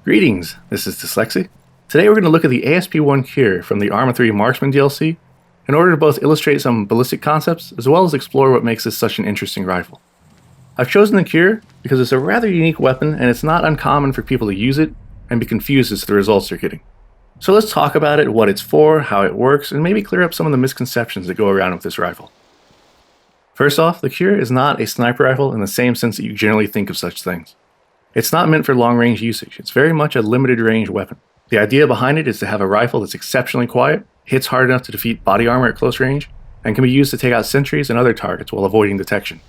Greetings, this is dslyecxi. Today we're going to look at the ASP-1 Kir from the Arma 3 Marksman DLC in order to both illustrate some ballistic concepts as well as explore what makes this such an interesting rifle. I've chosen the Kir because it's a rather unique weapon and it's not uncommon for people to use it and be confused as to the results they're getting. So let's talk about it, what it's for, how it works, and maybe clear up some of the misconceptions that go around with this rifle. First off, the Kir is not a sniper rifle in the same sense that you generally think of such things. It's not meant for long-range usage, it's very much a limited-range weapon. The idea behind it is to have a rifle that's exceptionally quiet, hits hard enough to defeat body armor at close range, and can be used to take out sentries and other targets while avoiding detection.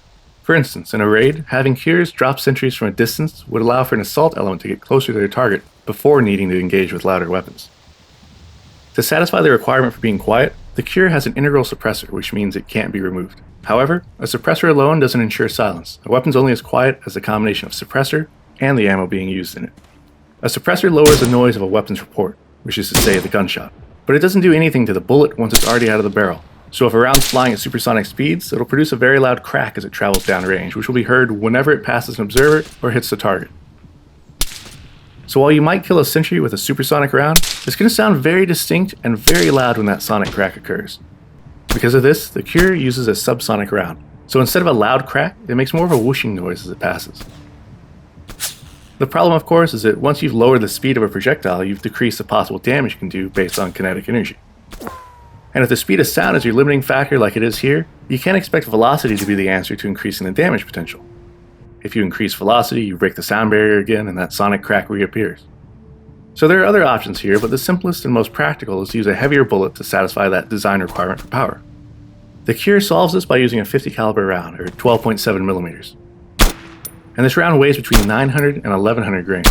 For instance, in a raid, having Kirs drop sentries from a distance would allow for an assault element to get closer to their target before needing to engage with louder weapons. To satisfy the requirement for being quiet, the Kir has an integral suppressor, which means it can't be removed. However, a suppressor alone doesn't ensure silence. A weapon's only as quiet as the combination of suppressor and the ammo being used in it. A suppressor lowers the noise of a weapon's report, which is to say the gunshot, but it doesn't do anything to the bullet once it's already out of the barrel. So if a round's flying at supersonic speeds, it'll produce a very loud crack as it travels downrange, which will be heard whenever it passes an observer or hits the target. So while you might kill a sentry with a supersonic round, it's going to sound very distinct and very loud when that sonic crack occurs. Because of this, the Kir uses a subsonic round. So instead of a loud crack, it makes more of a whooshing noise as it passes. The problem, of course, is that once you've lowered the speed of a projectile, you've decreased the possible damage you can do based on kinetic energy. And if the speed of sound is your limiting factor like it is here, you can't expect velocity to be the answer to increasing the damage potential. If you increase velocity, you break the sound barrier again and that sonic crack reappears. So there are other options here, but the simplest and most practical is to use a heavier bullet to satisfy that design requirement for power. The Kir solves this by using a 50 caliber round, or 12.7 millimeters. And this round weighs between 900 and 1100 grains.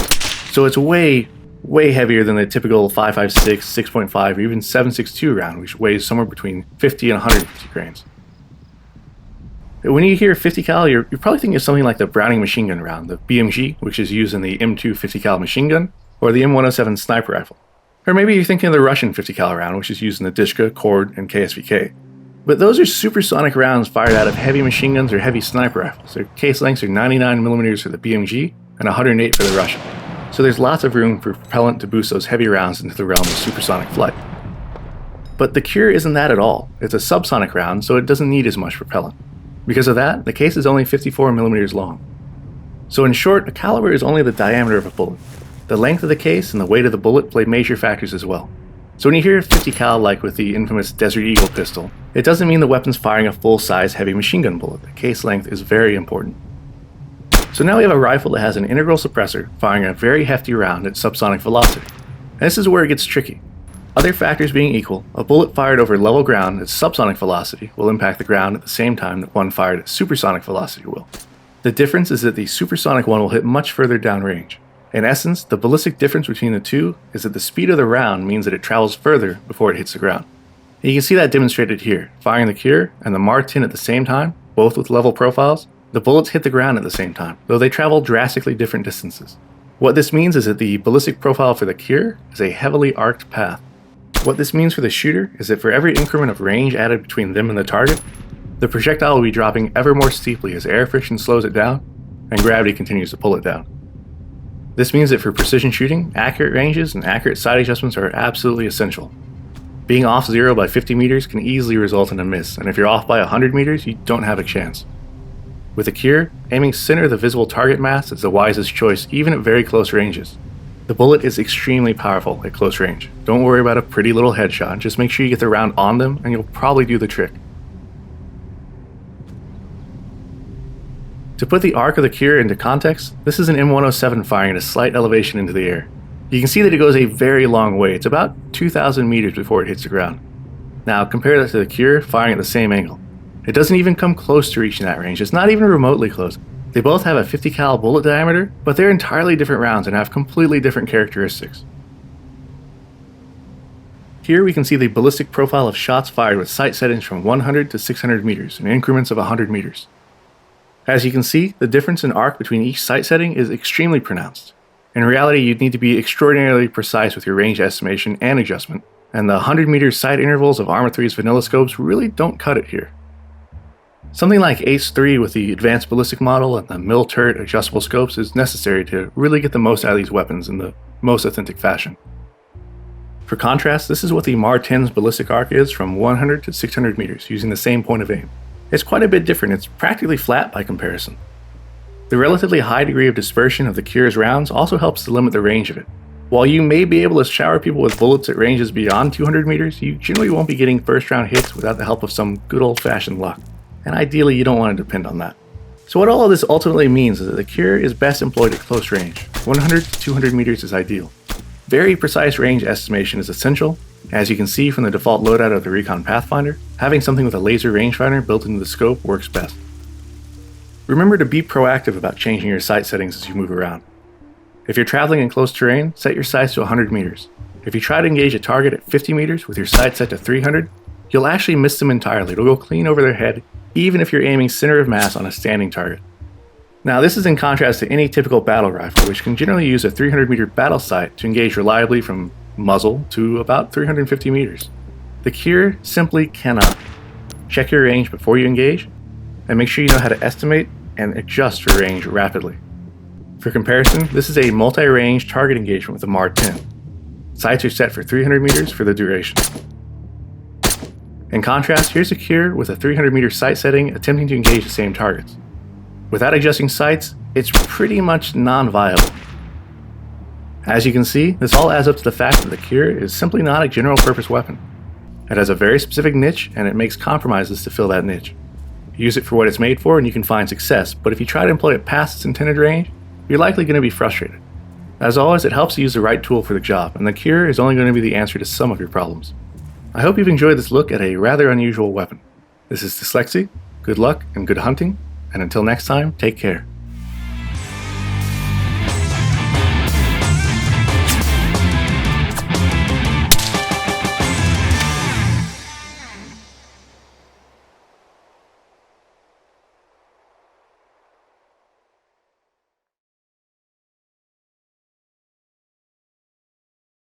So it's way heavier than the typical 5.56, 6.5, or even 7.62 round, which weighs somewhere between 50 and 150 grains. When you hear 50 cal, you're probably thinking of something like the Browning machine gun round, the BMG, which is used in the M2 50 cal machine gun, or the M107 sniper rifle. Or maybe you're thinking of the Russian 50 cal round, which is used in the Dishka, Cord, and KSVK. But those are supersonic rounds fired out of heavy machine guns or heavy sniper rifles. Their case lengths are 99mm for the BMG and 108 for the Russian. So there's lots of room for propellant to boost those heavy rounds into the realm of supersonic flight. But the Kir isn't that at all. It's a subsonic round, so it doesn't need as much propellant. Because of that, the case is only 54mm long. So in short, a caliber is only the diameter of a bullet. The length of the case and the weight of the bullet play major factors as well. So when you hear 50 cal like with the infamous Desert Eagle pistol, it doesn't mean the weapon's firing a full-size heavy machine gun bullet. The case length is very important. So now we have a rifle that has an integral suppressor firing a very hefty round at subsonic velocity. And this is where it gets tricky. Other factors being equal, a bullet fired over level ground at subsonic velocity will impact the ground at the same time that one fired at supersonic velocity will. The difference is that the supersonic one will hit much further downrange. In essence, the ballistic difference between the two is that the speed of the round means that it travels further before it hits the ground. And you can see that demonstrated here. Firing the Kir and the Mar-10 at the same time, both with level profiles, the bullets hit the ground at the same time, though they travel drastically different distances. What this means is that the ballistic profile for the Kir is a heavily arced path. What this means for the shooter is that for every increment of range added between them and the target, the projectile will be dropping ever more steeply as air friction slows it down and gravity continues to pull it down. This means that for precision shooting, accurate ranges and accurate sight adjustments are absolutely essential. Being off zero by 50 meters can easily result in a miss, and if you're off by 100 meters, you don't have a chance. With a Kir, aiming center of the visible target mass is the wisest choice even at very close ranges. The bullet is extremely powerful at close range. Don't worry about a pretty little headshot, just make sure you get the round on them and you'll probably do the trick. To put the arc of the Kir into context, this is an M107 firing at a slight elevation into the air. You can see that it goes a very long way. It's about 2,000 meters before it hits the ground. Now compare that to the Kir firing at the same angle. It doesn't even come close to reaching that range. It's not even remotely close. They both have a 50 cal bullet diameter, but they're entirely different rounds and have completely different characteristics. Here we can see the ballistic profile of shots fired with sight settings from 100 to 600 meters in increments of 100 meters. As you can see, the difference in arc between each sight setting is extremely pronounced. In reality, you'd need to be extraordinarily precise with your range estimation and adjustment, and the 100 meter sight intervals of Arma 3's vanilla scopes really don't cut it here. Something like ACE-3 with the advanced ballistic model and the mil-turret adjustable scopes is necessary to really get the most out of these weapons in the most authentic fashion. For contrast, this is what the MAR-10's ballistic arc is from 100 to 600 meters using the same point of aim. It's quite a bit different, it's practically flat by comparison. The relatively high degree of dispersion of the Kir's rounds also helps to limit the range of it. While you may be able to shower people with bullets at ranges beyond 200 meters, you generally won't be getting first round hits without the help of some good old-fashioned luck. And ideally you don't want to depend on that. So what all of this ultimately means is that the Kir is best employed at close range. 100 to 200 meters is ideal. Very precise range estimation is essential. As you can see from the default loadout of the Recon Pathfinder, having something with a laser rangefinder built into the scope works best. Remember to be proactive about changing your sight settings as you move around. If you're traveling in close terrain, set your sights to 100 meters. If you try to engage a target at 50 meters with your sights set to 300, you'll actually miss them entirely. It'll go clean over their head, even if you're aiming center of mass on a standing target. Now this is in contrast to any typical battle rifle, which can generally use a 300 meter battle sight to engage reliably from muzzle to about 350 meters. The Kir simply cannot. Check your range before you engage, and make sure you know how to estimate and adjust your range rapidly. For comparison, this is a multi-range target engagement with the MAR-10. Sights are set for 300 meters for the duration. In contrast, here's a Kir with a 300 meter sight setting attempting to engage the same targets. Without adjusting sights, it's pretty much non-viable. As you can see, this all adds up to the fact that the Kir is simply not a general purpose weapon. It has a very specific niche, and it makes compromises to fill that niche. Use it for what it's made for and you can find success, but if you try to employ it past its intended range, you're likely going to be frustrated. As always, it helps to use the right tool for the job, and the Kir is only going to be the answer to some of your problems. I hope you've enjoyed this look at a rather unusual weapon. This is dslyecxi, good luck and good hunting, and until next time, take care.